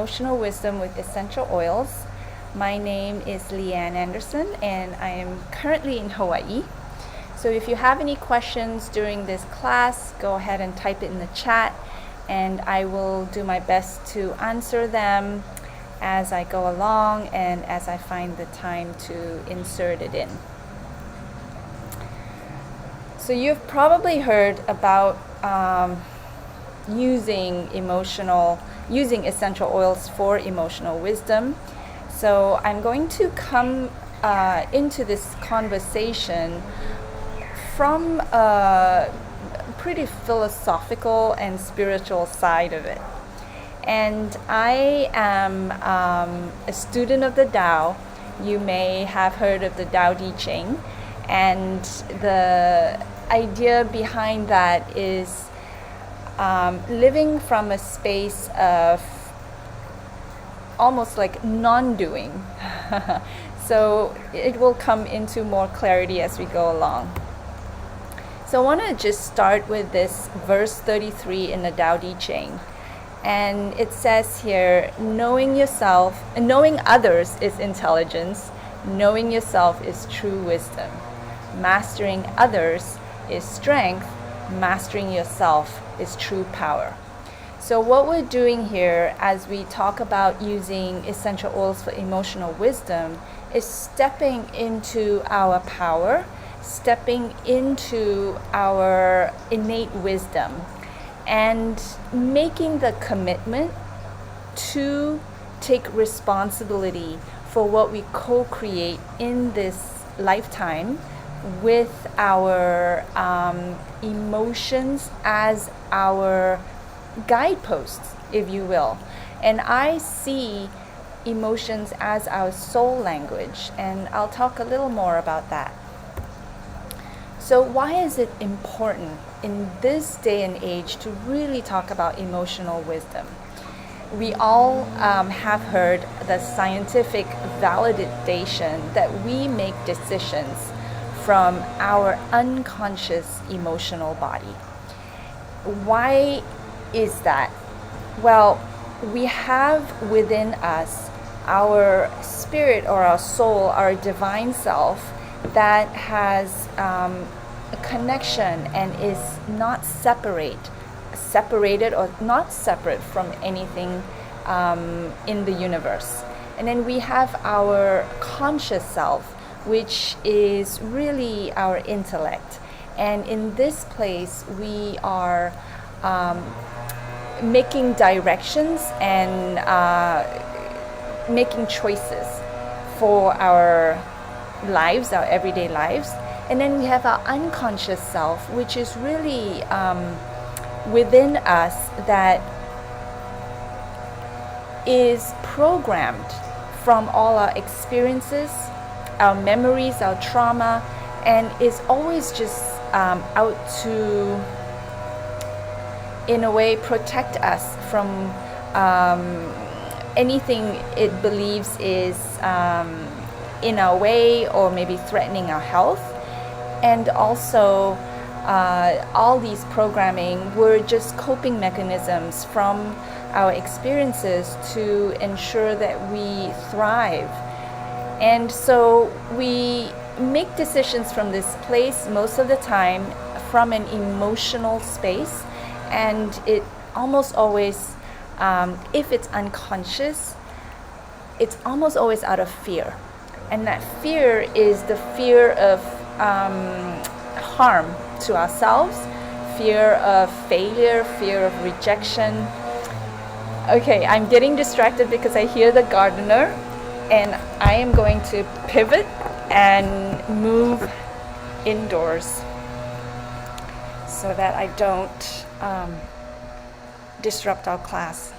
Emotional Wisdom with Essential Oils. My name is Leanne Anderson and I am currently in Hawaii. So if you have any questions during this class, go ahead and type it in the chat and I will do my best to answer them as I go along and as I find the time to insert it in. So you've probably heard about using essential oils for emotional wisdom. So I'm going to come into this conversation from a pretty philosophical and spiritual side of it. And I am a student of the Tao. You may have heard of the Tao Te Ching. And the idea behind that is living from a space of almost like non-doing. So it will come into more clarity as we go along. So I want to just start with this verse 33 in the Tao Te Ching. And it says here, knowing others is intelligence, knowing yourself is true wisdom. Mastering others is strength, mastering yourself is true power. So what we're doing here as we talk about using essential oils for emotional wisdom is stepping into our power, stepping into our innate wisdom, and making the commitment to take responsibility for what we co-create in this lifetime with our emotions as our guideposts, if you will. And I see emotions as our soul language, and I'll talk a little more about that. So why is it important in this day and age to really talk about emotional wisdom? We all have heard the scientific validation that we make decisions from our unconscious emotional body. Why is that? Well, we have within us our spirit or our soul, our divine self that has a connection and is not separated or not separate from anything in the universe. And then we have our conscious self, which is really our intellect. And in this place, we are making directions and making choices for our lives, our everyday lives. And then we have our unconscious self, which is really within us that is programmed from all our experiences, our memories, our trauma, and is always just out to, in a way, protect us from anything it believes is in our way or maybe threatening our health. And also, all these programming were just coping mechanisms from our experiences to ensure that we thrive. And so we make decisions from this place most of the time from an emotional space, and it almost always, if it's unconscious, it's almost always out of fear. And that fear is the fear of harm to ourselves, fear of failure, fear of rejection. Okay, I'm getting distracted because I hear the gardener, and I am going to pivot and move indoors so that I don't disrupt our class.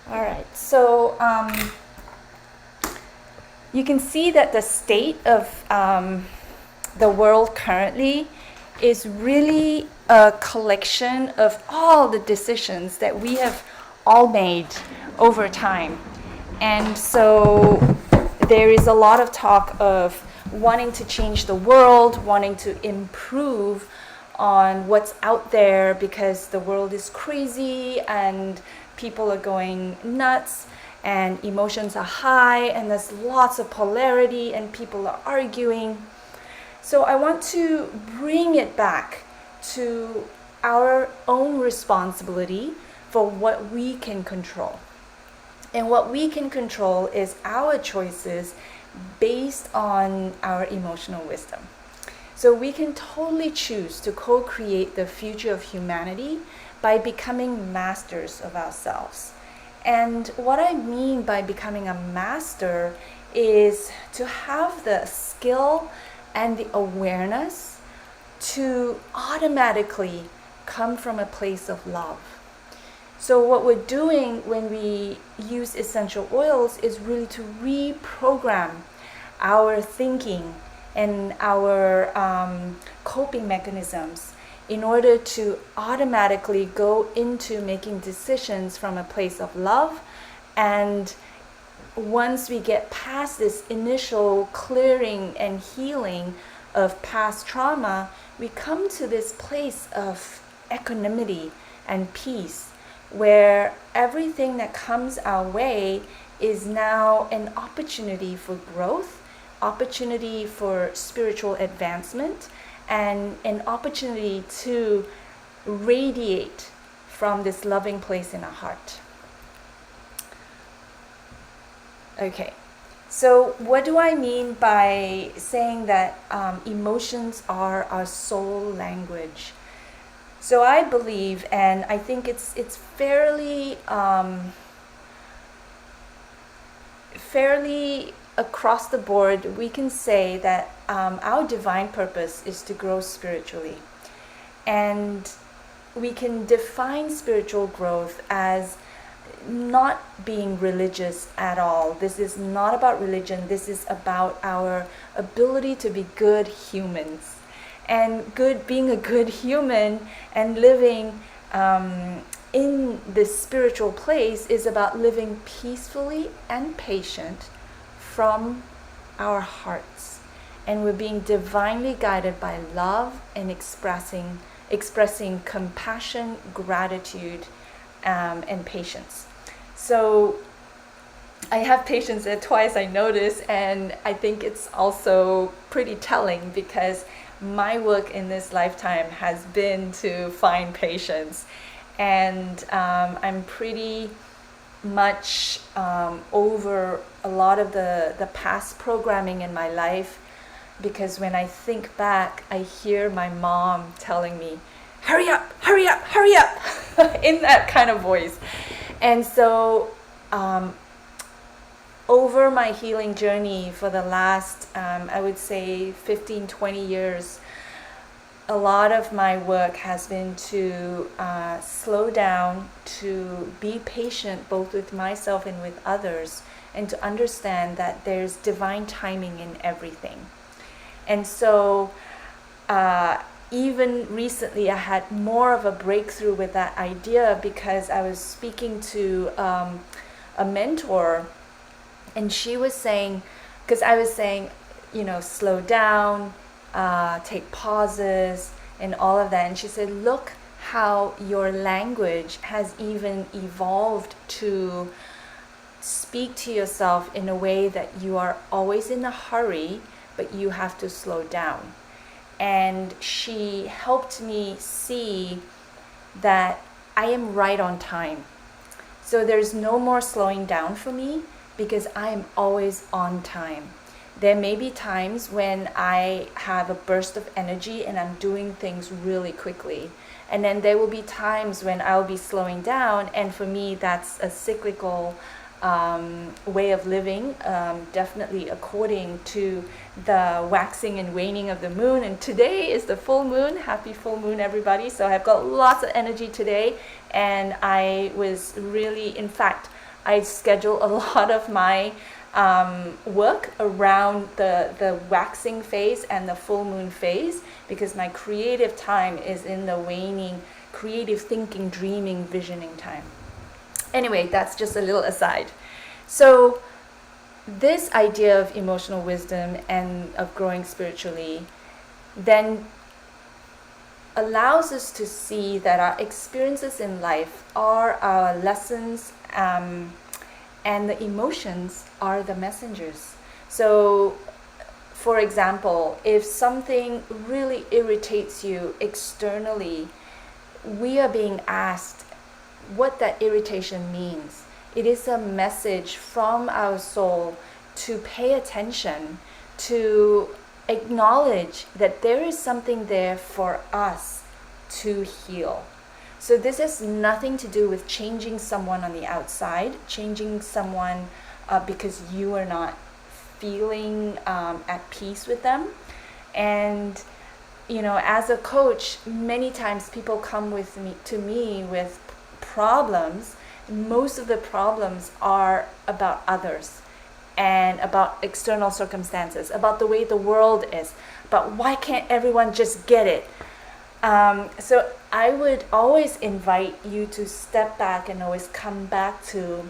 All right, so you can see that the state of the world currently is really a collection of all the decisions that we have all made over time. And so there is a lot of talk of wanting to change the world, wanting to improve on what's out there because the world is crazy and people are going nuts and emotions are high and there's lots of polarity and people are arguing. So I want to bring it back to our own responsibility for what we can control. And what we can control is our choices based on our emotional wisdom. So we can totally choose to co-create the future of humanity by becoming masters of ourselves. And what I mean by becoming a master is to have the skill and the awareness to automatically come from a place of love. So what we're doing when we use essential oils is really to reprogram our thinking and our coping mechanisms in order to automatically go into making decisions from a place of love. And once we get past this initial clearing and healing of past trauma, we come to this place of equanimity and peace, where everything that comes our way is now an opportunity for growth, opportunity for spiritual advancement, and an opportunity to radiate from this loving place in our heart. Okay, so what do I mean by saying that emotions are our soul language? So I believe, and I think it's fairly across the board, we can say that our divine purpose is to grow spiritually. And we can define spiritual growth as not being religious at all. This is not about religion. This is about our ability to be good humans. And being a good human and living in this spiritual place is about living peacefully and patient from our hearts. And we're being divinely guided by love and expressing compassion, gratitude, and patience. So I have patience at twice, I notice, and I think it's also pretty telling because my work in this lifetime has been to find patience. And I'm pretty much over a lot of the past programming in my life, because when I think back, I hear my mom telling me, hurry up, hurry up, hurry up, in that kind of voice. And so over my healing journey for the last, I would say 15, 20 years, a lot of my work has been to slow down, to be patient both with myself and with others, and to understand that there's divine timing in everything. And so even recently I had more of a breakthrough with that idea, because I was speaking to a mentor, and she was saying, because I was saying, slow down, take pauses and all of that, and she said, look how your language has even evolved to speak to yourself in a way that you are always in a hurry, but you have to slow down. And she helped me see that I am right on time. So there's no more slowing down for me, because I am always on time. There may be times when I have a burst of energy and I'm doing things really quickly. And then there will be times when I'll be slowing down, and for me that's a cyclical way of living, definitely according to the waxing and waning of the moon. And today is the full moon. Happy full moon, everybody. So I've got lots of energy today, and I was really, in fact, I schedule a lot of my work around the waxing phase and the full moon phase, because my creative time is in the waning, creative thinking, dreaming, visioning time. Anyway, that's just a little aside. So this idea of emotional wisdom and of growing spiritually then allows us to see that our experiences in life are our lessons, and the emotions are the messengers. So, for example, if something really irritates you externally, we are being asked what that irritation means. It is a message from our soul to pay attention, to acknowledge that there is something there for us to heal. So this has nothing to do with changing someone on the outside, changing someone because you are not feeling at peace with them. And as a coach, many times people come to me with problems. Most of the problems are about others and about external circumstances, about the way the world is, about why can't everyone just get it. So I would always invite you to step back and always come back to,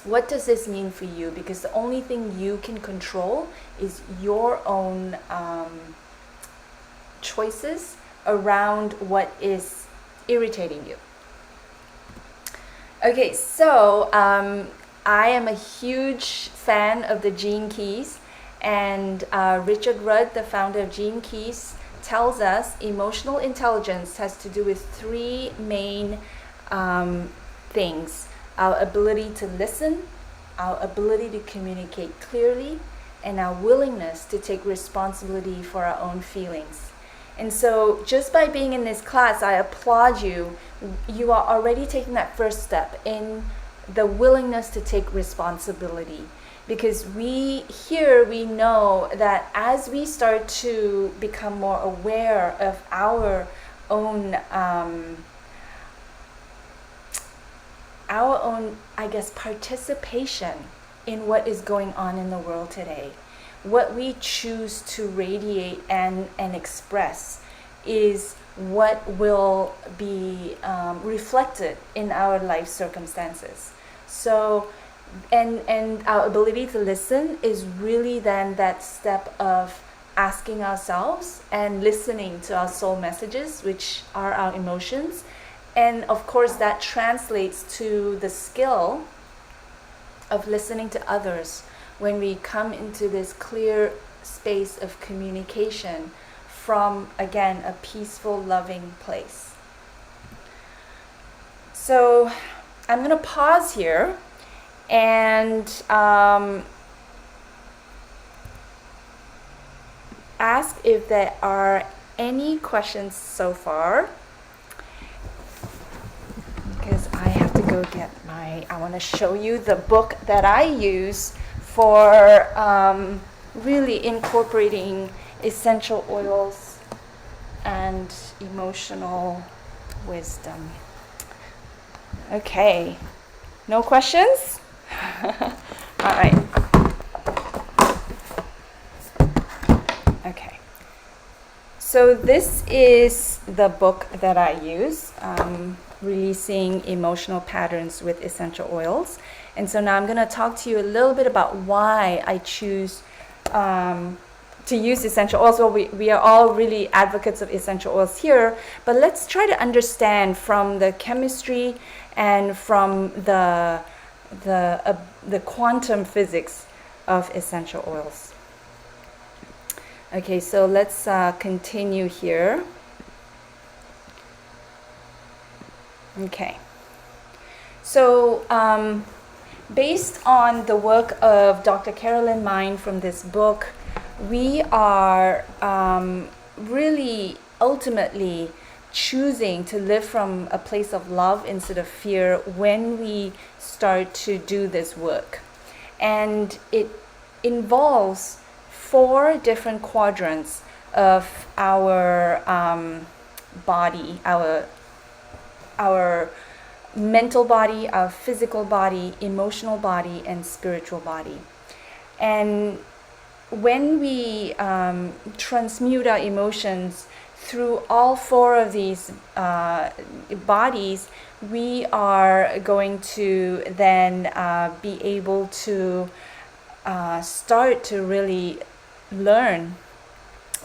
what does this mean for you? Because the only thing you can control is your own choices around what is irritating you. Okay, so I am a huge fan of the Gene Keys, and Richard Rudd, the founder of Gene Keys, tells us emotional intelligence has to do with three main things: our ability to listen, our ability to communicate clearly, and our willingness to take responsibility for our own feelings. And so just by being in this class, I applaud you. You are already taking that first step in the willingness to take responsibility. Because we know that as we start to become more aware of our own, participation in what is going on in the world today, what we choose to radiate and express is what will be reflected in our life circumstances. So, and our ability to listen is really then that step of asking ourselves and listening to our soul messages, which are our emotions. And of course, that translates to the skill of listening to others when we come into this clear space of communication from, again, a peaceful, loving place. So I'm going to pause here and ask if there are any questions so far, because I have to go get I want to show you the book that I use for really incorporating essential oils and emotional wisdom. Okay, no questions? All right. Okay. So this is the book that I use, Releasing Emotional Patterns with Essential Oils. And so now I'm going to talk to you a little bit about why I choose to use essential oils. Well, we are all really advocates of essential oils here, but let's try to understand from the chemistry and from the quantum physics of essential oils. Okay, so let's continue here. Okay, so based on the work of Dr. Carolyn Mine from this book, we are really ultimately choosing to live from a place of love instead of fear when we start to do this work. And it involves 4 different quadrants of our body, our mental body, our physical body, emotional body, and spiritual body. And when we transmute our emotions through all 4 of these bodies, we are going to then be able to start to really learn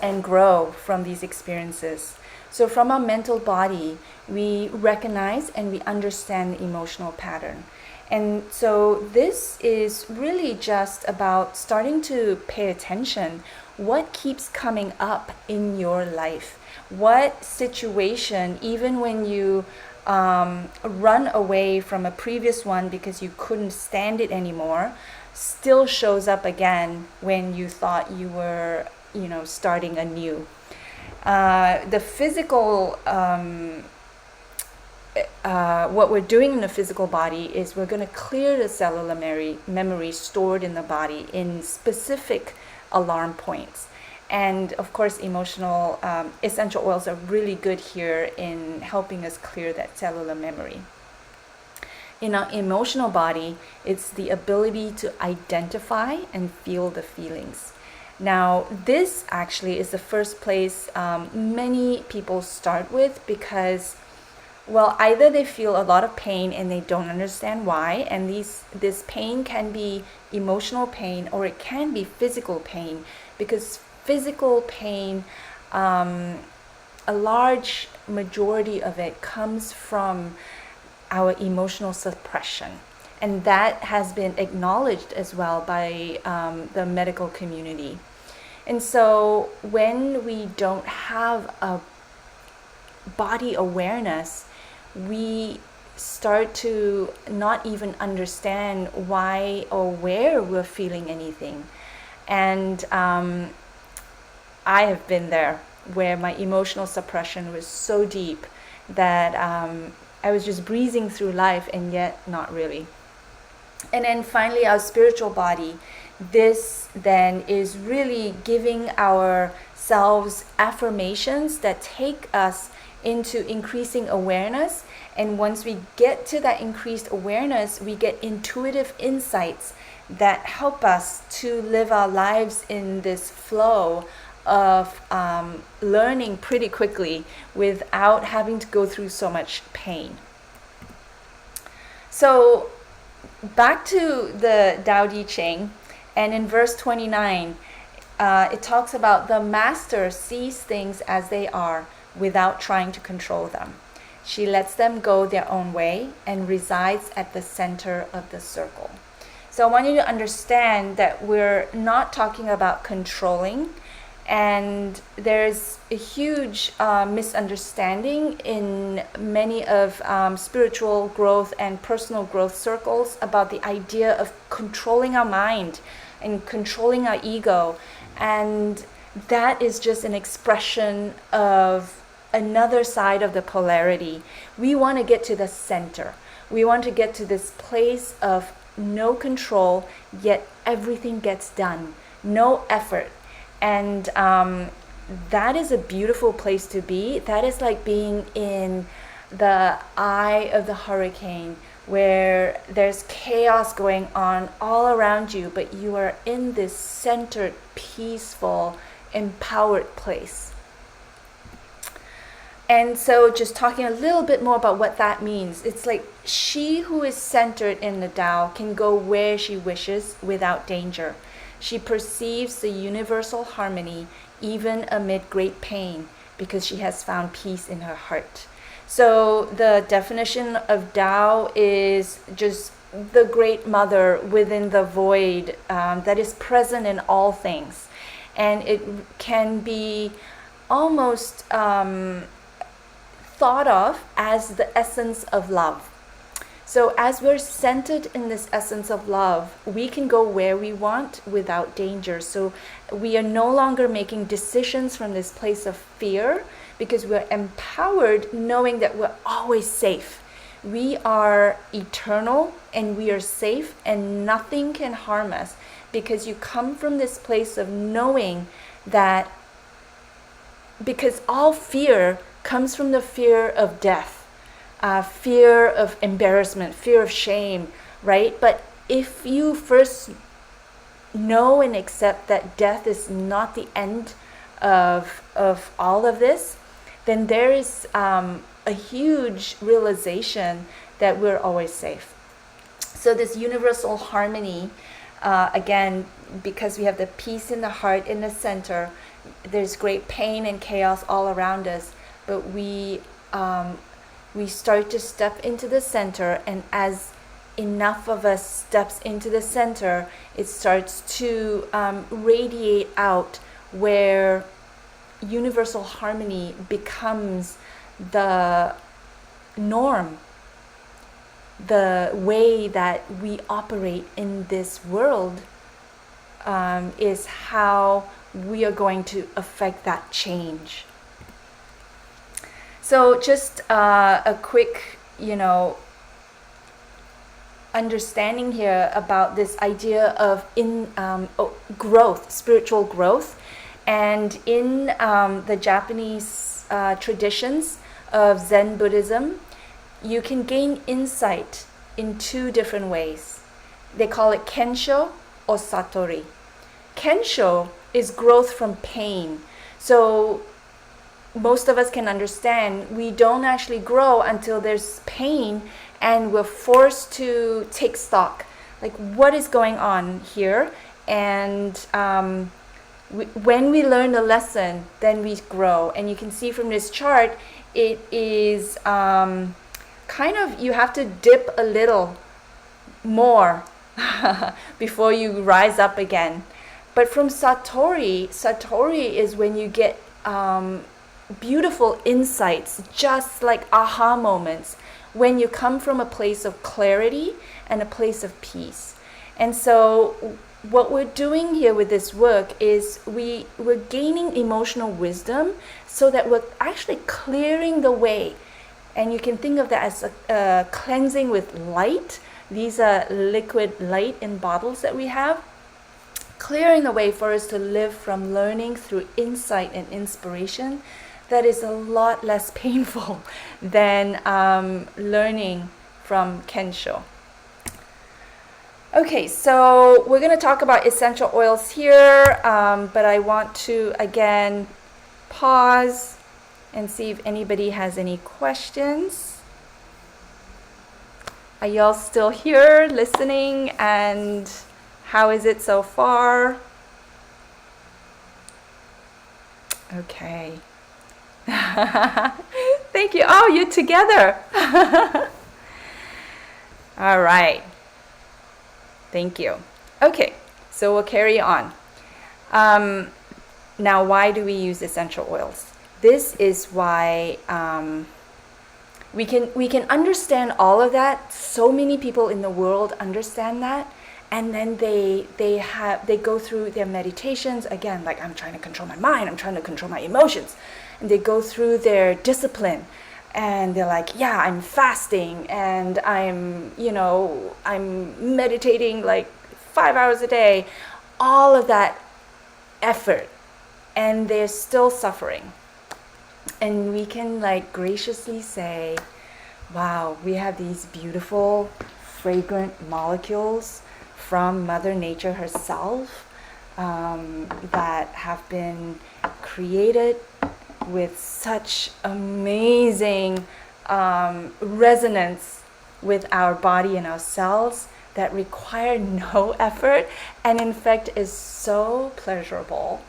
and grow from these experiences. So from our mental body, we recognize and we understand the emotional pattern. And so this is really just about starting to pay attention. What keeps coming up in your life? What situation, even when you run away from a previous one because you couldn't stand it anymore, still shows up again when you thought you were, starting anew. The physical, what we're doing in the physical body is we're going to clear the cellular memory stored in the body in specific alarm points. And of course, emotional essential oils are really good here in helping us clear that cellular memory. In our emotional body, it's the ability to identify and feel the feelings. Now, this actually is the first place many people start with because, well, either they feel a lot of pain and they don't understand why, and this pain can be emotional pain or it can be physical pain, because physical pain, a large majority of it comes from our emotional suppression. And that has been acknowledged as well by the medical community. And so when we don't have a body awareness, we start to not even understand why or where we're feeling anything. And I have been there, where my emotional suppression was so deep that I was just breezing through life, and yet not really. And then finally, our spiritual body. This then is really giving ourselves affirmations that take us into increasing awareness. And once we get to that increased awareness, we get intuitive insights that help us to live our lives in this flow of learning pretty quickly without having to go through so much pain. So back to the Tao Te Ching, and in verse 29, it talks about the master sees things as they are without trying to control them. She lets them go their own way and resides at the center of the circle. So I want you to understand that we're not talking about controlling. And there's a huge misunderstanding in many of spiritual growth and personal growth circles about the idea of controlling our mind and controlling our ego. And that is just an expression of another side of the polarity. We want to get to the center. We want to get to this place of no control, yet everything gets done. No effort. And that is a beautiful place to be. That is like being in the eye of the hurricane, where there's chaos going on all around you, but you are in this centered, peaceful, empowered place. And so just talking a little bit more about what that means, it's like she who is centered in the Tao can go where she wishes without danger. She perceives the universal harmony even amid great pain because she has found peace in her heart. So the definition of Tao is just the great mother within the void that is present in all things. And it can be almost thought of as the essence of love. So as we're centered in this essence of love, we can go where we want without danger. So we are no longer making decisions from this place of fear because we're empowered knowing that we're always safe. We are eternal and we are safe and nothing can harm us because you come from this place of knowing that, because all fear comes from the fear of death. Fear of embarrassment, fear of shame, right? But if you first know and accept that death is not the end of all of this, then there is a huge realization that we're always safe. So this universal harmony, again, because we have the peace in the heart in the center, there's great pain and chaos all around us, but we start to step into the center, and as enough of us steps into the center, it starts to radiate out, where universal harmony becomes the norm, the way that we operate in this world. Is how we are going to affect that change. So just a quick, understanding here about this idea of growth, spiritual growth. And in the Japanese traditions of Zen Buddhism, you can gain insight in two different ways. They call it Kensho or Satori. Kensho is growth from pain. So most of us can understand we don't actually grow until there's pain and we're forced to take stock. Like, what is going on here? And when we learn a lesson, then we grow. And you can see from this chart, it is kind of, you have to dip a little more before you rise up again. But from Satori is when you get beautiful insights, just like aha moments, when you come from a place of clarity and a place of peace. And so what we're doing here with this work is we're gaining emotional wisdom so that we're actually clearing the way. And you can think of that as a cleansing with light. These are liquid light in bottles that we have, clearing the way for us to live from learning through insight and inspiration that is a lot less painful than learning from Kensho. Okay, so we're going to talk about essential oils here, but I want to again pause and see if anybody has any questions. Are y'all still here listening, and how is it so far? Okay. Thank you. Oh, you're together. All right. Thank you. Okay, so we'll carry on. Now, why do we use essential oils? This is why we can understand all of that. So many people in the world understand that, and then they go through their meditations again. Like, I'm trying to control my mind. I'm trying to control my emotions, and they go through their discipline. And they're like, yeah, I'm fasting and I'm meditating like 5 hours a day, all of that effort, and they're still suffering. And we can like graciously say, wow, we have these beautiful, fragrant molecules from Mother Nature herself that have been created with such amazing resonance with our body and our cells that require no effort, and in fact is so pleasurable,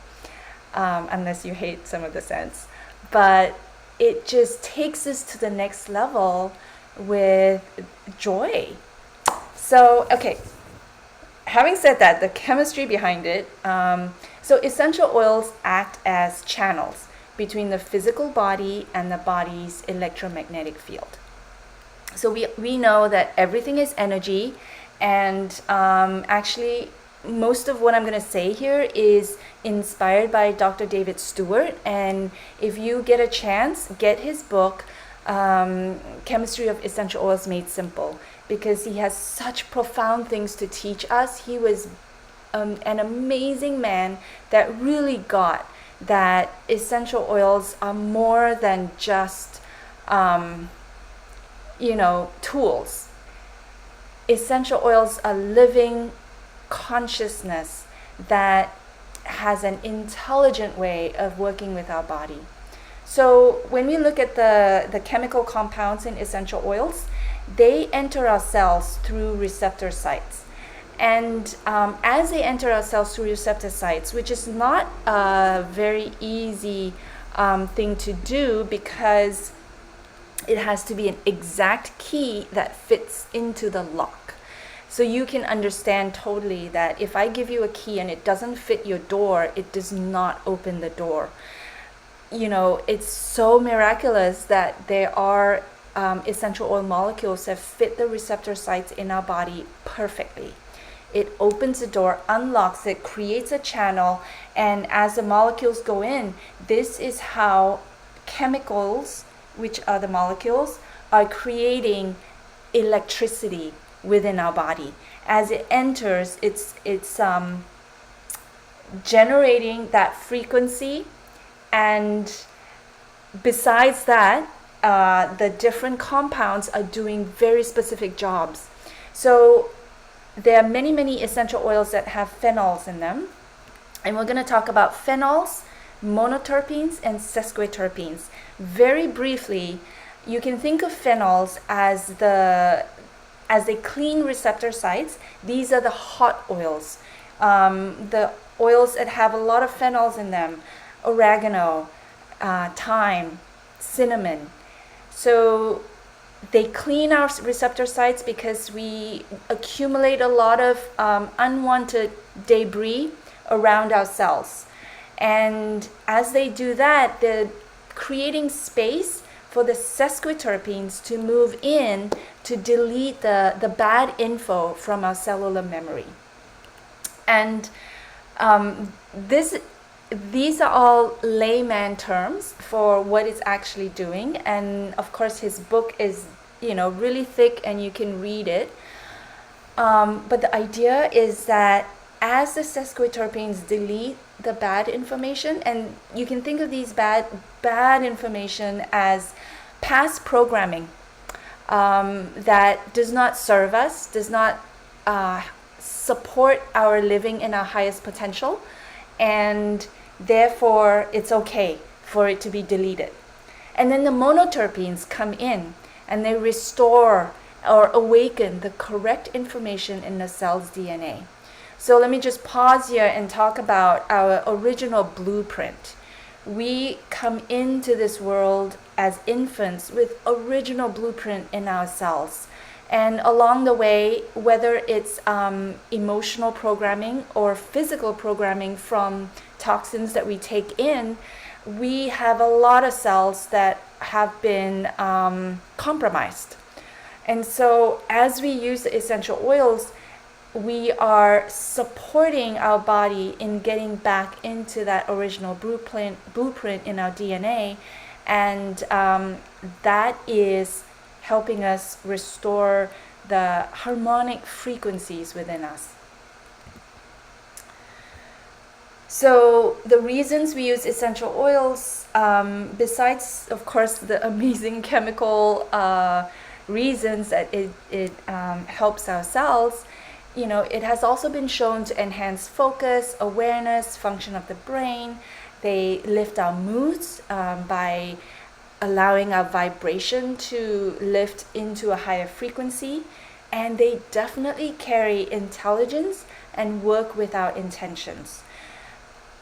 unless you hate some of the scents. But it just takes us to the next level with joy. So, okay, having said that, the chemistry behind it, so essential oils act as channels between the physical body and the body's electromagnetic field. So we know that everything is energy, and actually most of what I'm going to say here is inspired by Dr. David Stewart. And if you get a chance, get his book, Chemistry of Essential Oils Made Simple, because he has such profound things to teach us. He was an amazing man that really got that essential oils are more than just tools. Essential oils are living consciousness that has an intelligent way of working with our body. So when we look at the chemical compounds in essential oils, they enter our cells through receptor sites. And as they enter our cells through receptor sites, which is not a very easy thing to do, because it has to be an exact key that fits into the lock. So you can understand totally that if I give you a key and it doesn't fit your door, it does not open the door. You know, it's so miraculous that there are essential oil molecules that fit the receptor sites in our body perfectly. It opens the door, unlocks it, creates a channel, and as the molecules go in, this is how chemicals, which are the molecules, are creating electricity within our body. As it enters, it's generating that frequency, and besides that, the different compounds are doing very specific jobs. So there are many essential oils that have phenols in them, and we're going to talk about phenols, monoterpenes, and sesquiterpenes. Very briefly, you can think of phenols as they clean receptor sites. These are the hot oils, the oils that have a lot of phenols in them: oregano, thyme, cinnamon. So they clean our receptor sites because we accumulate a lot of unwanted debris around our cells. And as they do that, they're creating space for the sesquiterpenes to move in to delete the bad info from our cellular memory. And these are all layman terms for what it's actually doing. And of course, his book is, really thick and you can read it. But the idea is that as the sesquiterpenes delete the bad information, and you can think of these bad information as past programming that does not serve us, does not support our living in our highest potential, and therefore it's okay for it to be deleted. And then the monoterpenes come in and they restore or awaken the correct information in the cell's DNA. So let me just pause here and talk about our original blueprint. We come into this world as infants with original blueprint in our cells. And along the way, whether it's emotional programming or physical programming from toxins that we take in, we have a lot of cells that have been compromised. And so as we use the essential oils, we are supporting our body in getting back into that original blueprint in our DNA, and that is helping us restore the harmonic frequencies within us. So the reasons we use essential oils, besides of course the amazing chemical reasons that it helps our cells, it has also been shown to enhance focus, awareness, function of the brain. They lift our moods by allowing our vibration to lift into a higher frequency. And they definitely carry intelligence and work with our intentions.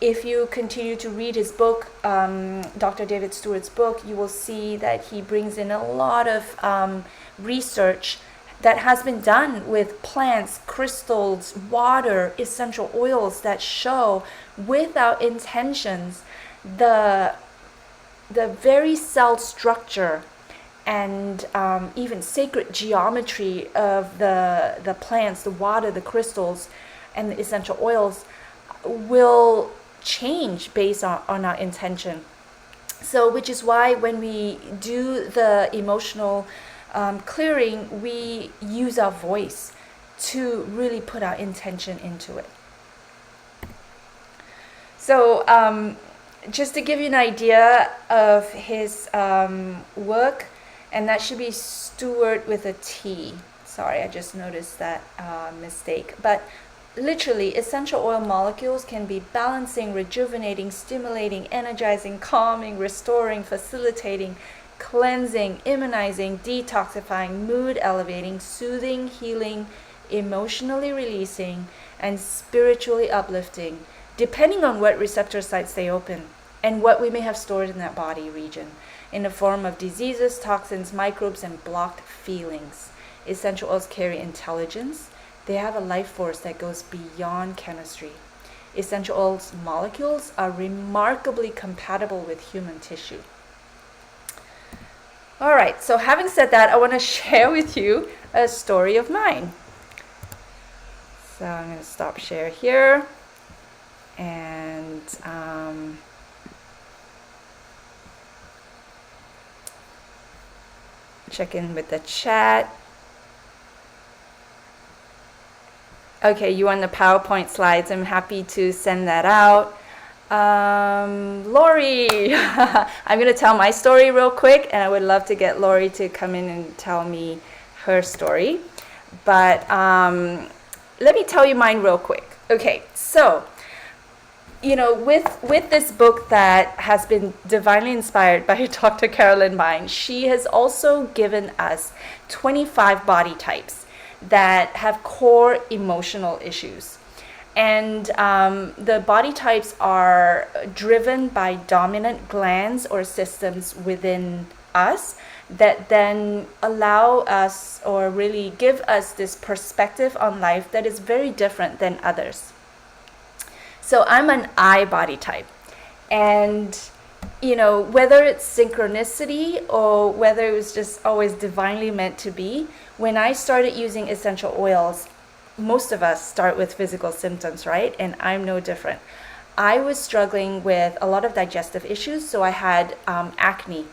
If you continue to read his book, Dr. David Stewart's book, you will see that he brings in a lot of research that has been done with plants, crystals, water, essential oils that show with our intentions the very cell structure and even sacred geometry of the plants, the water, the crystals, and the essential oils will change based on our intention. So which is why when we do the emotional clearing, we use our voice to really put our intention into it. So just to give you an idea of his work, and that should be Stewart with a T. Sorry, I just noticed that mistake. But literally, essential oil molecules can be balancing, rejuvenating, stimulating, energizing, calming, restoring, facilitating, cleansing, immunizing, detoxifying, mood elevating, soothing, healing, emotionally releasing, and spiritually uplifting, depending on what receptor sites they open. and what we may have stored in that body region in the form of diseases, toxins, microbes, and blocked feelings. Essential oils carry intelligence. They have a life force that goes beyond chemistry. Essential oils molecules are remarkably compatible with human tissue. All right, so having said that, I want to share with you a story of mine. So I'm going to stop share here and check in with the chat. Okay, you want the PowerPoint slides? I'm happy to send that out. Lori, I'm going to tell my story real quick, and I would love to get Lori to come in and tell me her story. But let me tell you mine real quick. Okay, so, you know, with this book that has been divinely inspired by Dr. Carolyn Vine, she has also given us 25 body types that have core emotional issues. And the body types are driven by dominant glands or systems within us that then allow us or really give us this perspective on life that is very different than others. So I'm an I body type. And, you know, whether it's synchronicity or whether it was just always divinely meant to be, when I started using essential oils, most of us start with physical symptoms, right? And I'm no different. I was struggling with a lot of digestive issues, so I had acne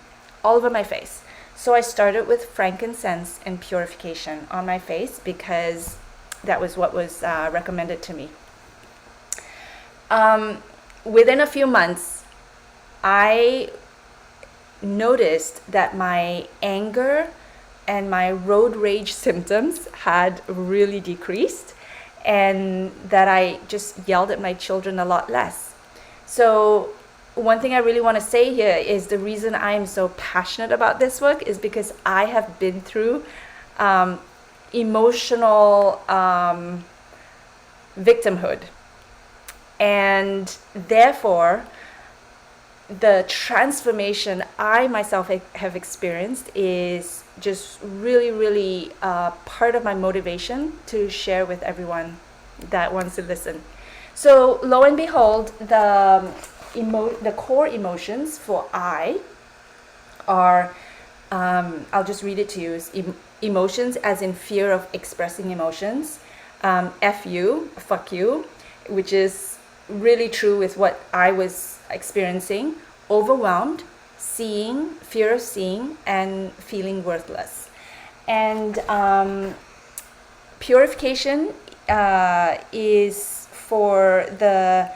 all over my face. So I started with frankincense and purification on my face because that was what was recommended to me. Within a few months, I noticed that my anger and my road rage symptoms had really decreased, and that I just yelled at my children a lot less. So one thing I really want to say here is the reason I am so passionate about this work is because I have been through emotional victimhood, and therefore the transformation I myself have experienced is just really, really part of my motivation to share with everyone that wants to listen. So lo and behold, the core emotions for I are, I'll just read it to you, is emotions as in fear of expressing emotions, F you, fuck you, which is really true with what I was experiencing, overwhelmed, seeing, fear of seeing, and feeling worthless. And purification is for the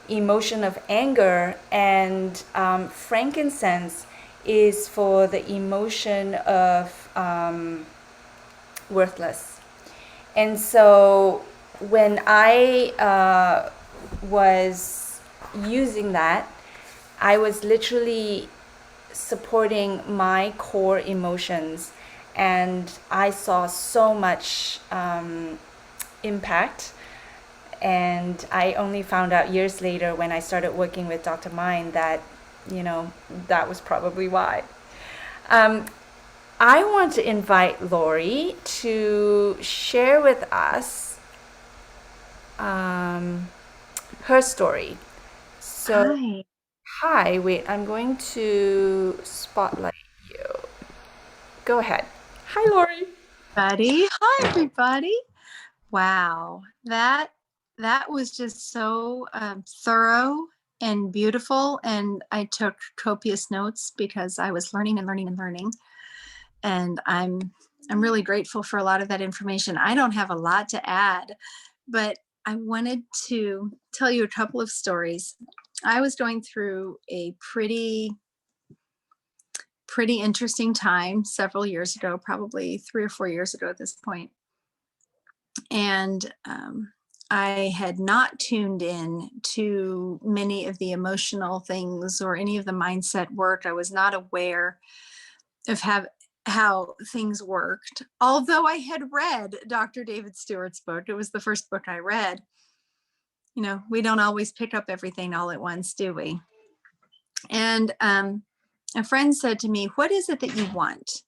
emotion of anger, and frankincense is for the emotion of worthless. And so when I was using that, I was literally supporting my core emotions, and I saw so much impact. And I only found out years later when I started working with Dr. Mind that, you know, that was probably why. I want to invite Lori to share with us her story. So, Hi, hi, wait, I'm going to spotlight you. Go ahead. Hi, Lori. buddy. Hi, everybody. Wow, that was just so thorough and beautiful, and I took copious notes because I was learning and learning and learning, and I'm really grateful for a lot of that information. I don't have a lot to add, but I wanted to tell you a couple of stories. I was going through a pretty interesting time several years ago, probably 3 or 4 years ago at this point. And I had not tuned in to many of the emotional things or any of the mindset work. I was not aware of how things worked. Although I had read Dr. David Stewart's book, it was the first book I read. You know, we don't always pick up everything all at once, do we? And a friend said to me, "What is it that you want?"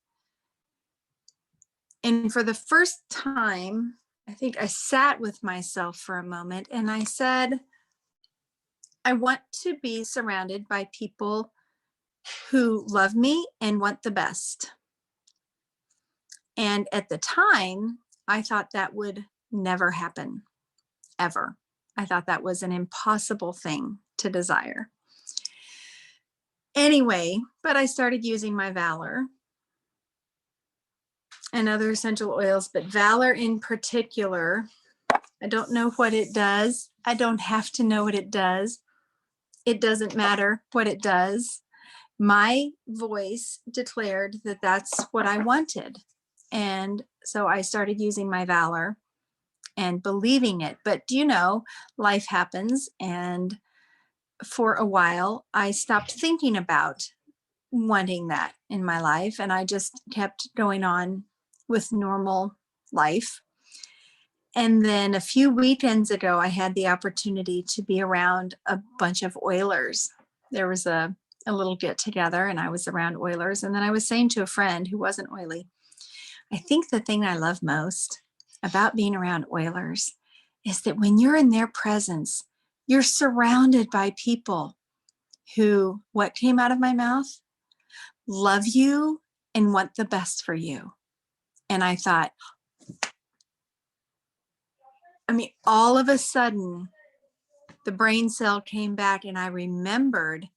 And for the first time, I think I sat with myself for a moment and I said, I want to be surrounded by people who love me and want the best. And at the time, I thought that would never happen, ever. I thought that was an impossible thing to desire. Anyway, but I started using my Valor and other essential oils, but Valor in particular, I don't know what it does. I don't have to know what it does. It doesn't matter what it does. My voice declared that that's what I wanted. And so I started using my Valor and believing it. But you know, life happens. And for a while, I stopped thinking about wanting that in my life. And I just kept going on with normal life. And then a few weekends ago, I had the opportunity to be around a bunch of Oilers. There was a little get together and I was around Oilers. And then I was saying to a friend who wasn't oily, I think the thing I love most about being around Oilers is that when you're in their presence, you're surrounded by people who, what came out of my mouth? Love you and want the best for you. And I thought, all of a sudden, the brain cell came back and I remembered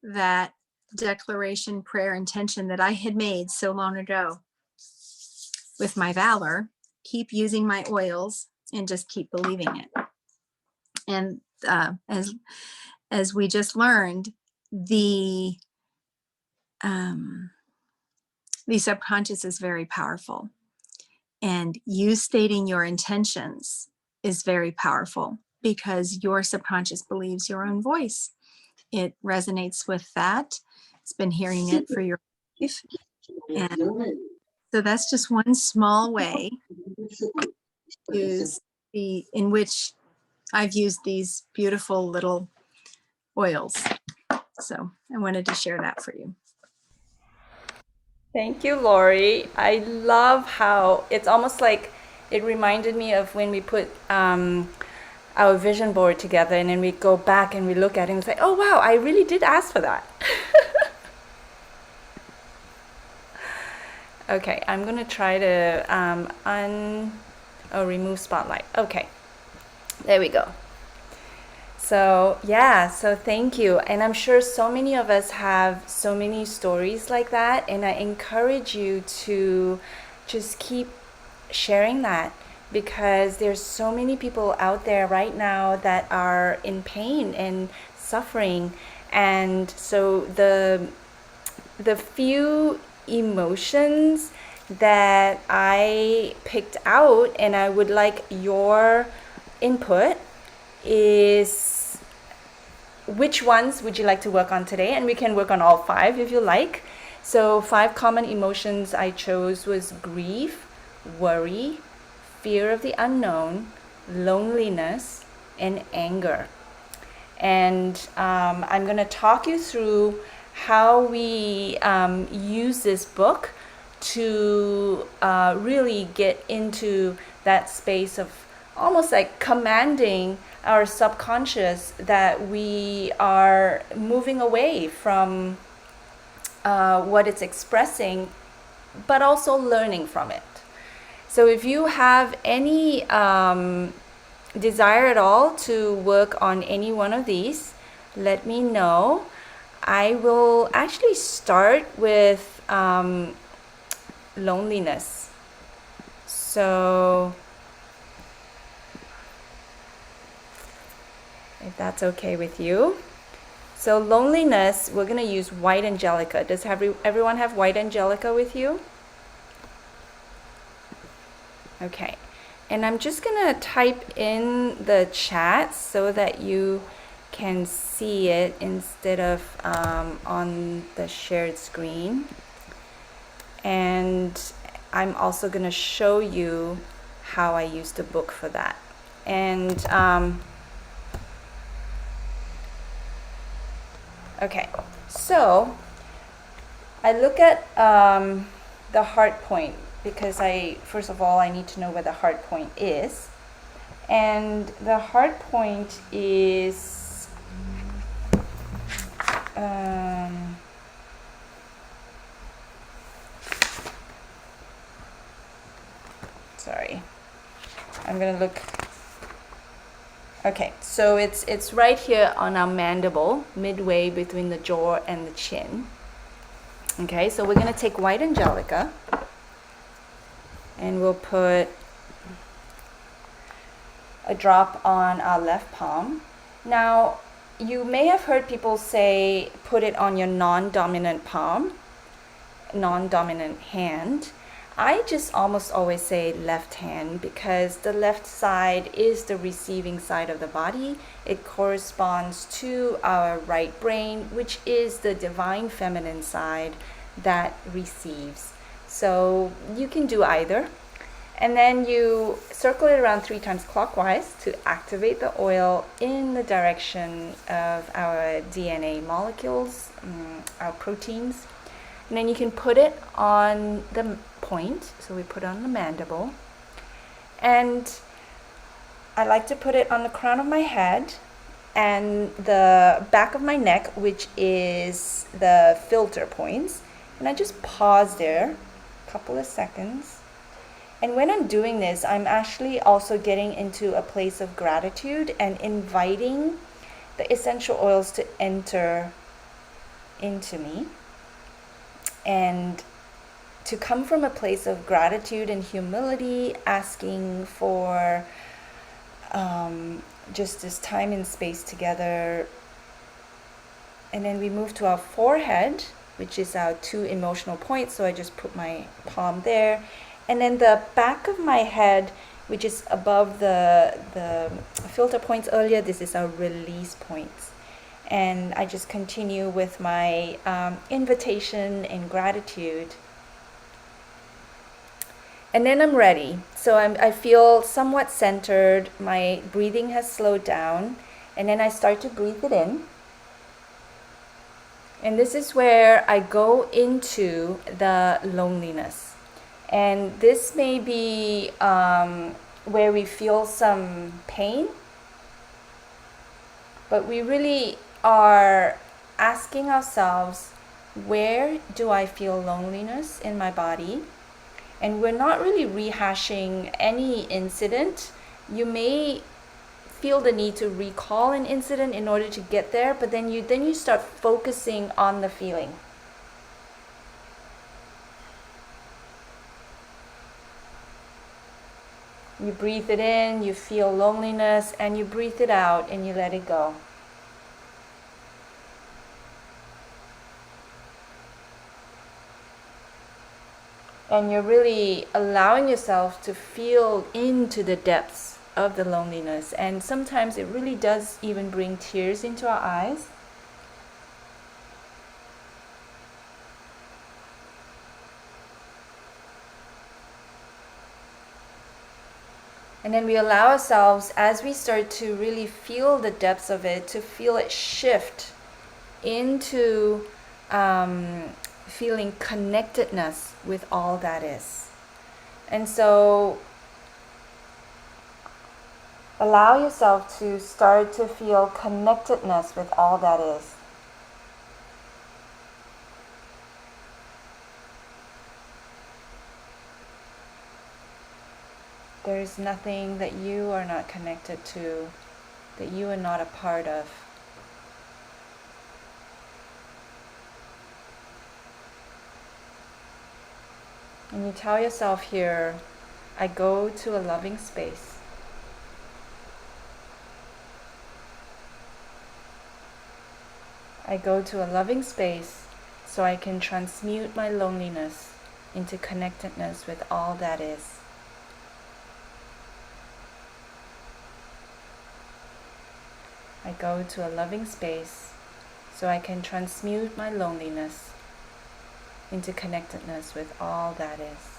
that declaration, prayer, intention that I had made so long ago with my Valor, keep using my oils and just keep believing it. And as we just learned, the subconscious is very powerful. And you stating your intentions is very powerful because your subconscious believes your own voice. It resonates with that. It's been hearing it for your life. And so that's just one small way in which I've used these beautiful little oils. So I wanted to share that for you. Thank you, Lori. I love how it's almost like it reminded me of when we put our vision board together and then we go back and we look at it and say, oh, wow, I really did ask for that. Okay, I'm going to try to remove spotlight. Okay, there we go. So yeah, so thank you. And I'm sure so many of us have so many stories like that. And I encourage you to just keep sharing that because there's so many people out there right now that are in pain and suffering. And so the few emotions that I picked out and I would like your input is which ones would you like to work on today? And we can work on all 5 if you like. So 5 common emotions I chose was grief, worry, fear of the unknown, loneliness, and anger. And I'm going to talk you through how we use this book to really get into that space of almost like commanding our subconscious that we are moving away from what it's expressing, but also learning from it. So if you have any desire at all to work on any one of these, let me know. I will actually start with loneliness. So if that's okay with you. So loneliness, we're going to use White Angelica. Does everyone have White Angelica with you? Okay. And I'm just going to type in the chat so that you can see it instead of on the shared screen. And I'm also going to show you how I use the book for that. And Okay, so I look at the heart point because first of all, I need to know where the heart point is. And the heart point is, sorry, I'm gonna look. Okay, so it's right here on our mandible, midway between the jaw and the chin. Okay, so we're gonna take White Angelica and we'll put a drop on our left palm. Now, you may have heard people say put it on your non-dominant palm, non-dominant hand. I just almost always say left hand because the left side is the receiving side of the body. It corresponds to our right brain, which is the divine feminine side that receives. So you can do either. And then you circle it around 3 times clockwise to activate the oil in the direction of our DNA molecules, our proteins. And then you can put it on the point. So we put it on the mandible. And I like to put it on the crown of my head and the back of my neck, which is the filter points. And I just pause there a couple of seconds. And when I'm doing this, I'm actually also getting into a place of gratitude and inviting the essential oils to enter into me and to come from a place of gratitude and humility, asking for just this time and space together. And then we move to our forehead, which is our 2 emotional points. So I just put my palm there. And then the back of my head, which is above the filter points earlier, this is our release points. And I just continue with my invitation and gratitude. And then I'm ready. So I feel somewhat centered. My breathing has slowed down. And then I start to breathe it in. And this is where I go into the loneliness. And this may be where we feel some pain, but we really are asking ourselves, where do I feel loneliness in my body? And we're not really rehashing any incident. You may feel the need to recall an incident in order to get there, but then you start focusing on the feeling. You breathe it in, you feel loneliness, and you breathe it out and you let it go. And you're really allowing yourself to feel into the depths of the loneliness. And sometimes it really does even bring tears into our eyes. And then we allow ourselves, as we start to really feel the depths of it, to feel it shift into feeling connectedness with all that is. And so allow yourself to start to feel connectedness with all that is. There is nothing that you are not connected to, that you are not a part of. And you tell yourself here, I go to a loving space. I go to a loving space so I can transmute my loneliness into connectedness with all that is. I go to a loving space so I can transmute my loneliness into connectedness with all that is.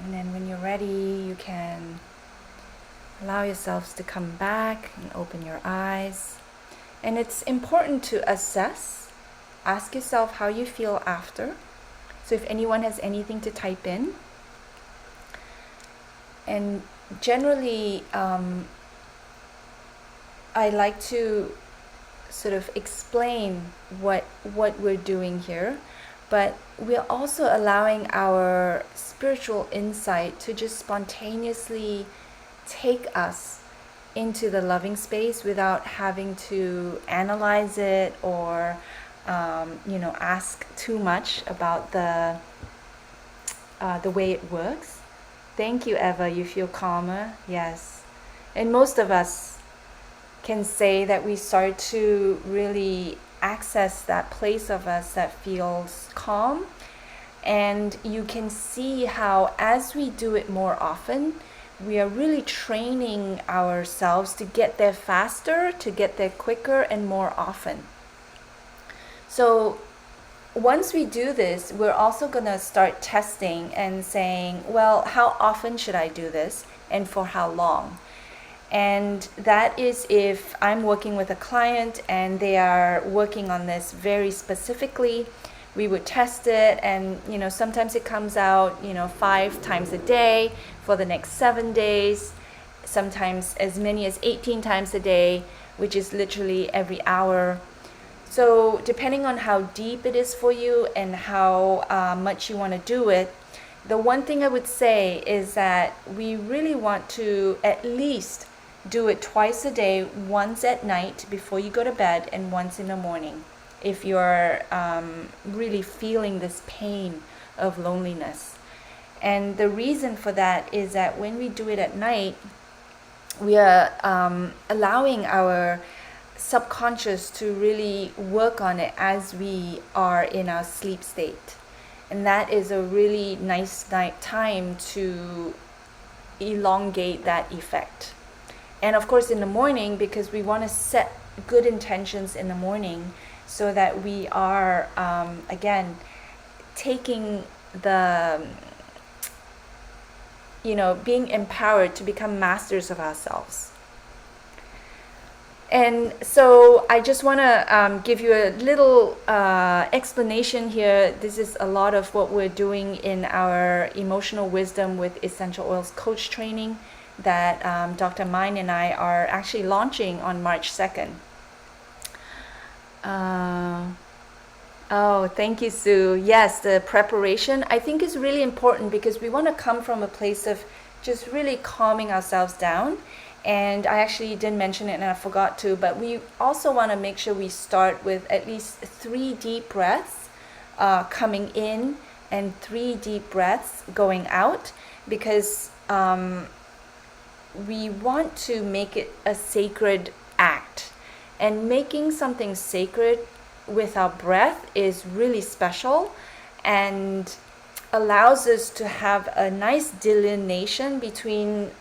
And then when you're ready, you can allow yourselves to come back and open your eyes. And it's important to ask yourself how you feel after. So if anyone has anything to type in. And generally, I like to sort of explain what we're doing here, but we're also allowing our spiritual insight to just spontaneously take us into the loving space without having to analyze it or ask too much about the way it works. Thank you, Eva. You feel calmer? Yes. And most of us can say that we start to really access that place of us that feels calm. And you can see how as we do it more often, we are really training ourselves to get there faster, to get there quicker and more often. So once we do this, we're also going to start testing and saying, well, how often should I do this and for how long? And that is if I'm working with a client and they are working on this very specifically, we would test it, and sometimes it comes out 5 times a day for the next 7 days, sometimes as many as 18 times a day, which is literally every hour. So depending on how deep it is for you and how much you want to do it, the one thing I would say is that we really want to at least do it twice a day, once at night before you go to bed and once in the morning, if you're really feeling this pain of loneliness. And the reason for that is that when we do it at night, we are allowing our subconscious to really work on it as we are in our sleep state. And that is a really nice night time to elongate that effect. And of course in the morning, because we want to set good intentions in the morning so that we are, again, taking the, being empowered to become masters of ourselves. And so I just want to give you a little explanation here. This is a lot of what we're doing in our Emotional Wisdom with Essential Oils Coach training that Dr. Mine and I are actually launching on March 2nd. Oh, thank you, Sue. Yes, the preparation I think is really important because we want to come from a place of just really calming ourselves down. And I actually didn't mention it and I forgot to, but we also want to make sure we start with at least 3 deep breaths coming in and 3 deep breaths going out, because we want to make it a sacred act. And making something sacred with our breath is really special and allows us to have a nice delineation between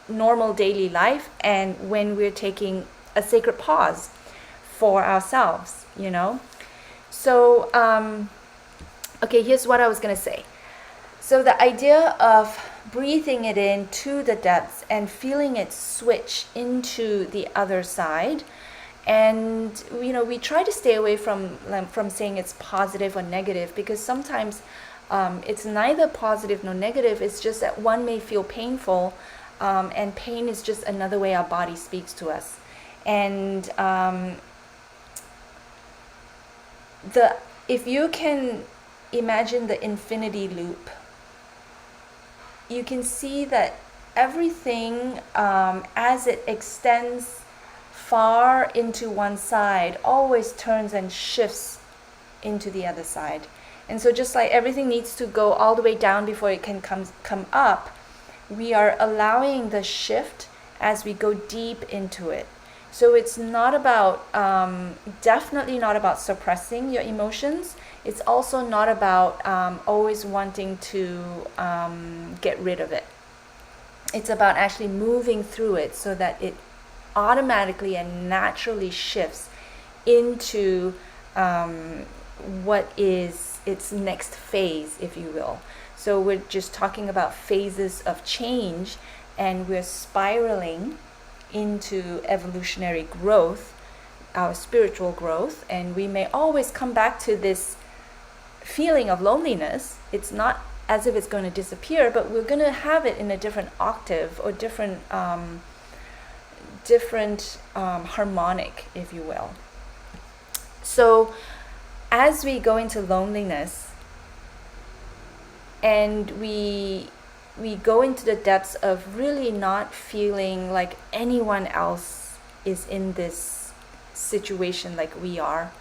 normal daily life and when we're taking a sacred pause for ourselves, So, okay, here's what I was going to say. So the idea of breathing it in to the depths and feeling it switch into the other side. And, we try to stay away from saying it's positive or negative, because sometimes it's neither positive nor negative. It's just that one may feel painful. And pain is just another way our body speaks to us. And if you can imagine the infinity loop, you can see that everything as it extends far into one side always turns and shifts into the other side. And so just like everything needs to go all the way down before it can come up, we are allowing the shift as we go deep into it. So it's not about, definitely not about suppressing your emotions. It's also not about always wanting to get rid of it. It's about actually moving through it so that it automatically and naturally shifts into what is its next phase, if you will. So we're just talking about phases of change, and we're spiraling into evolutionary growth, our spiritual growth, and we may always come back to this feeling of loneliness. It's not as if it's going to disappear, but we're going to have it in a different octave or different harmonic, if you will. So as we go into loneliness and we go into the depths of really not feeling like anyone else is in this situation like we are,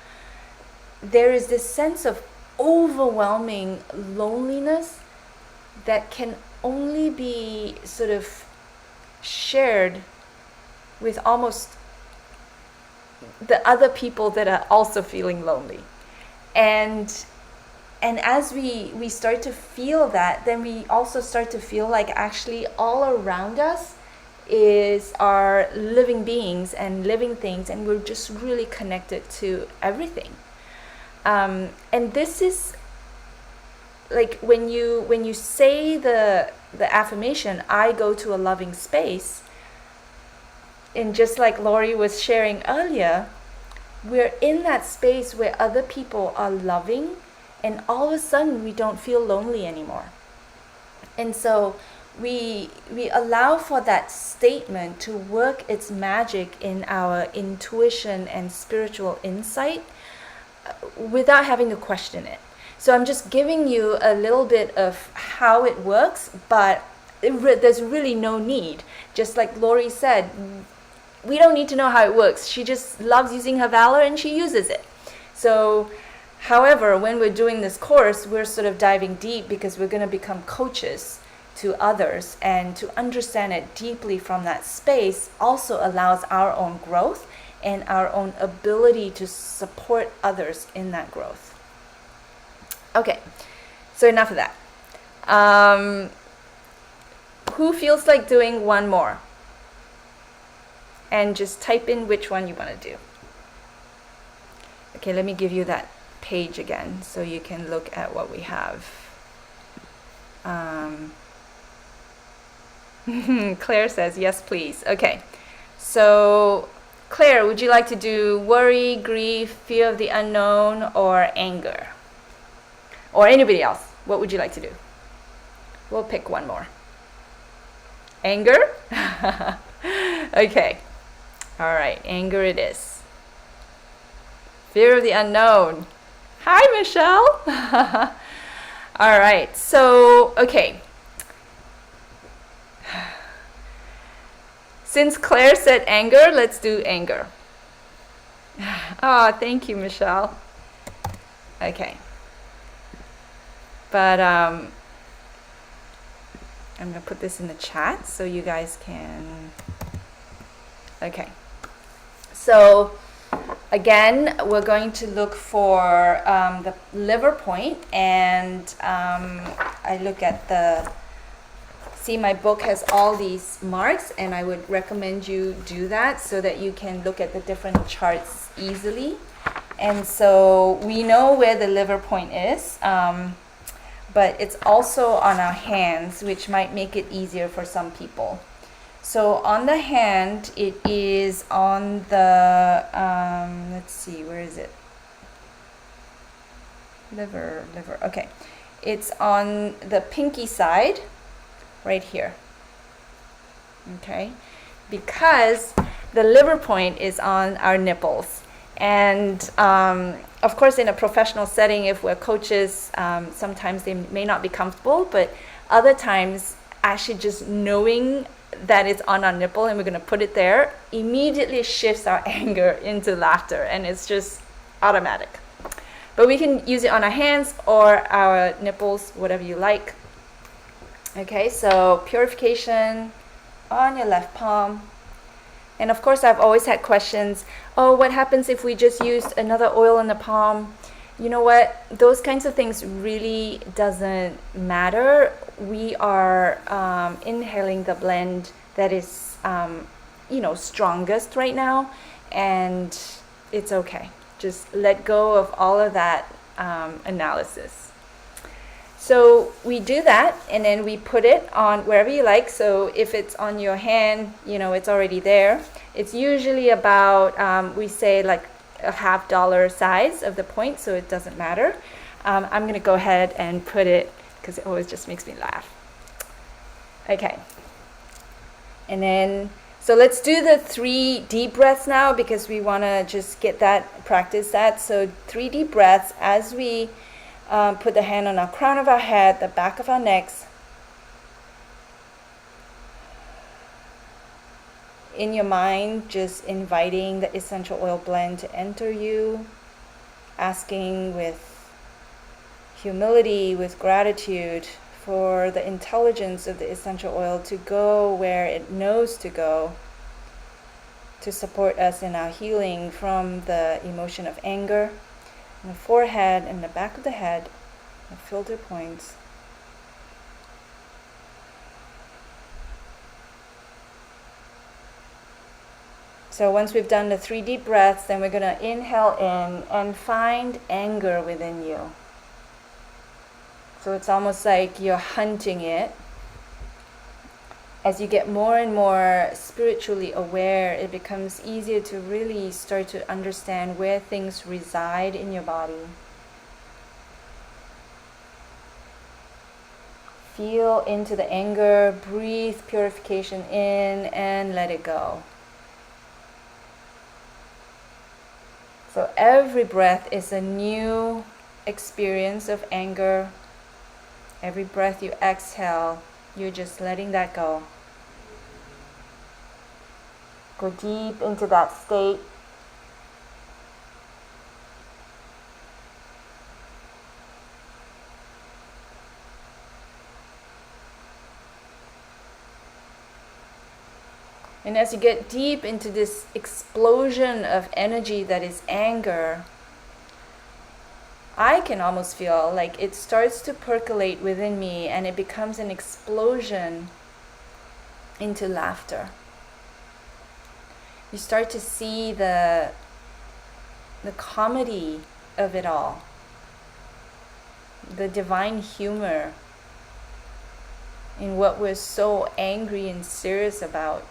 there is this sense of overwhelming loneliness that can only be sort of shared with almost the other people that are also feeling lonely. And as we start to feel that, then we also start to feel like actually all around us are living beings and living things, and we're just really connected to everything. And this is like when you say the affirmation, I go to a loving space, and just like Lori was sharing earlier, we're in that space where other people are loving, and all of a sudden we don't feel lonely anymore. And so we allow for that statement to work its magic in our intuition and spiritual insight without having to question it. So I'm just giving you a little bit of how it works, but there's really no need. Just like Lori said, we don't need to know how it works. She just loves using her valor and she uses it. So, however, when we're doing this course, we're sort of diving deep because we're going to become coaches to others, and to understand it deeply from that space also allows our own growth and our own ability to support others in that growth. Okay, so enough of that. Who feels like doing one more? And just type in which one you want to do. Okay, let me give you that page again so you can look at what we have. Claire says, yes, please. Okay, so Claire, would you like to do worry, grief, fear of the unknown, or anger? Or anybody else? What would you like to do? We'll pick one more. Anger? Okay. All right, anger it is. Fear of the unknown. Hi, Michelle. All right, so, okay. Since Claire said anger, let's do anger. Oh, thank you, Michelle. Okay. But I'm going to put this in the chat so you guys can... Okay. So, again, we're going to look for the liver point, and I look at the... See, my book has all these marks, and I would recommend you do that so that you can look at the different charts easily. And so we know where the liver point is, but it's also on our hands, which might make it easier for some people. So on the hand, it is on the, let's see, where is it? Liver, okay. It's on the pinky side. Right here. Okay, because the liver point is on our nipples, and of course in a professional setting, if we're coaches, sometimes they may not be comfortable, but other times actually just knowing that it's on our nipple and we're going to put it there immediately shifts our anger into laughter, and it's just automatic. But we can use it on our hands or our nipples, whatever you like. Okay, so purification on your left palm. And of course, I've always had questions. Oh, what happens if we just used another oil in the palm? You know what? Those kinds of things really doesn't matter. We are inhaling the blend that is, strongest right now. And it's okay. Just let go of all of that analysis. So we do that, and then we put it on wherever you like. So if it's on your hand, it's already there. It's usually about, we say like a $50 size of the point, so it doesn't matter. I'm going to go ahead and put it, because it always just makes me laugh. Okay. And then, so let's do the 3 deep breaths now, because we want to just practice that. So 3 deep breaths as we put the hand on our crown of our head, the back of our necks. In your mind, just inviting the essential oil blend to enter you, asking with humility, with gratitude for the intelligence of the essential oil to go where it knows to go, to support us in our healing from the emotion of anger, in the forehead and the back of the head, the filter points. So once we've done the 3 deep breaths, then we're going to inhale in and find anger within you. So it's almost like you're hunting it. As you get more and more spiritually aware, it becomes easier to really start to understand where things reside in your body. Feel into the anger, breathe purification in, and let it go. So every breath is a new experience of anger. Every breath you exhale, you're just letting that go. Go deep into that state. And as you get deep into this explosion of energy that is anger, I can almost feel like it starts to percolate within me, and it becomes an explosion into laughter. You start to see the comedy of it all, the divine humor in what we're so angry and serious about.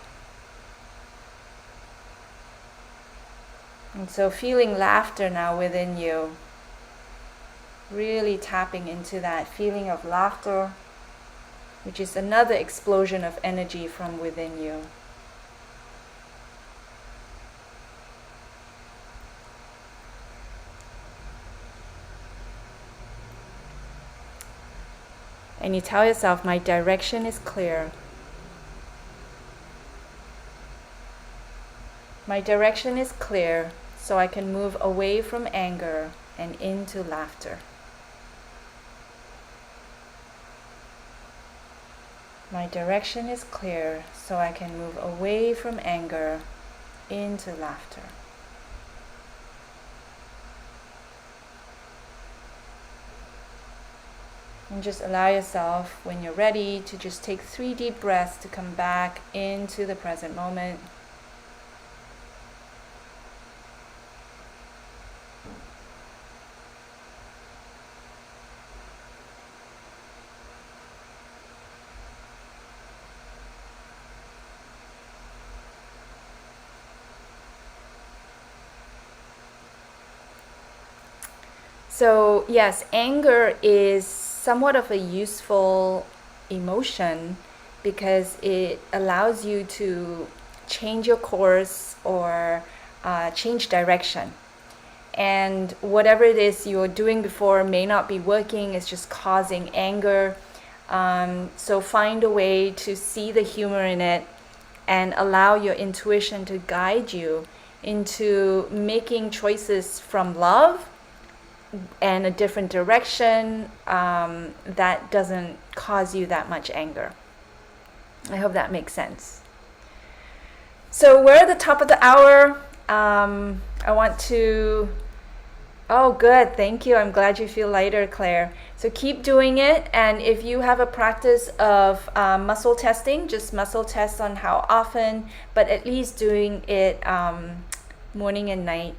And so feeling laughter now within you, really tapping into that feeling of laughter, which is another explosion of energy from within you. And you tell yourself, my direction is clear. My direction is clear, so I can move away from anger and into laughter. My direction is clear, so I can move away from anger into laughter. And just allow yourself, when you're ready, to just take 3 deep breaths to come back into the present moment. So yes, anger is somewhat of a useful emotion because it allows you to change your course or change direction. And whatever it is you're doing before may not be working, it's just causing anger. So find a way to see the humor in it and allow your intuition to guide you into making choices from love and a different direction that doesn't cause you that much anger. I hope that makes sense. So we're at the top of the hour. I want to... Oh, good. Thank you. I'm glad you feel lighter, Claire. So keep doing it. And if you have a practice of muscle testing, just muscle test on how often, but at least doing it morning and night.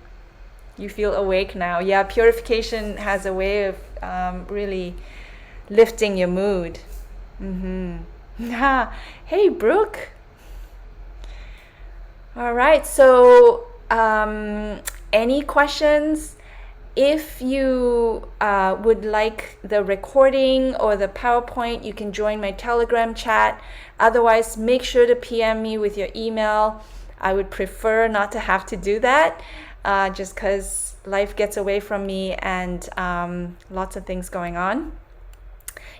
You feel awake now. Yeah, purification has a way of really lifting your mood. Hey, Brooke. All right, so any questions? If you would like the recording or the PowerPoint, you can join my Telegram chat. Otherwise, make sure to PM me with your email. I would prefer not to have to do that just because life gets away from me and lots of things going on.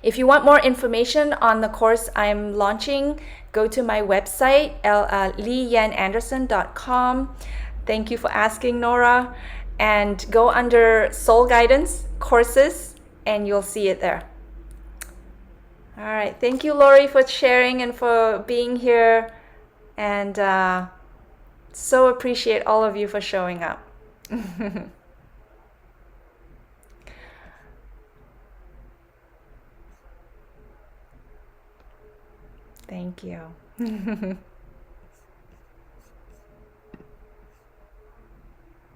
If you want more information on the course I'm launching, go to my website, leeyananderson.com. Thank you for asking, Nora. And go under Soul Guidance Courses, and you'll see it there. All right. Thank you, Lori, for sharing and for being here. And so appreciate all of you for showing up. Thank you.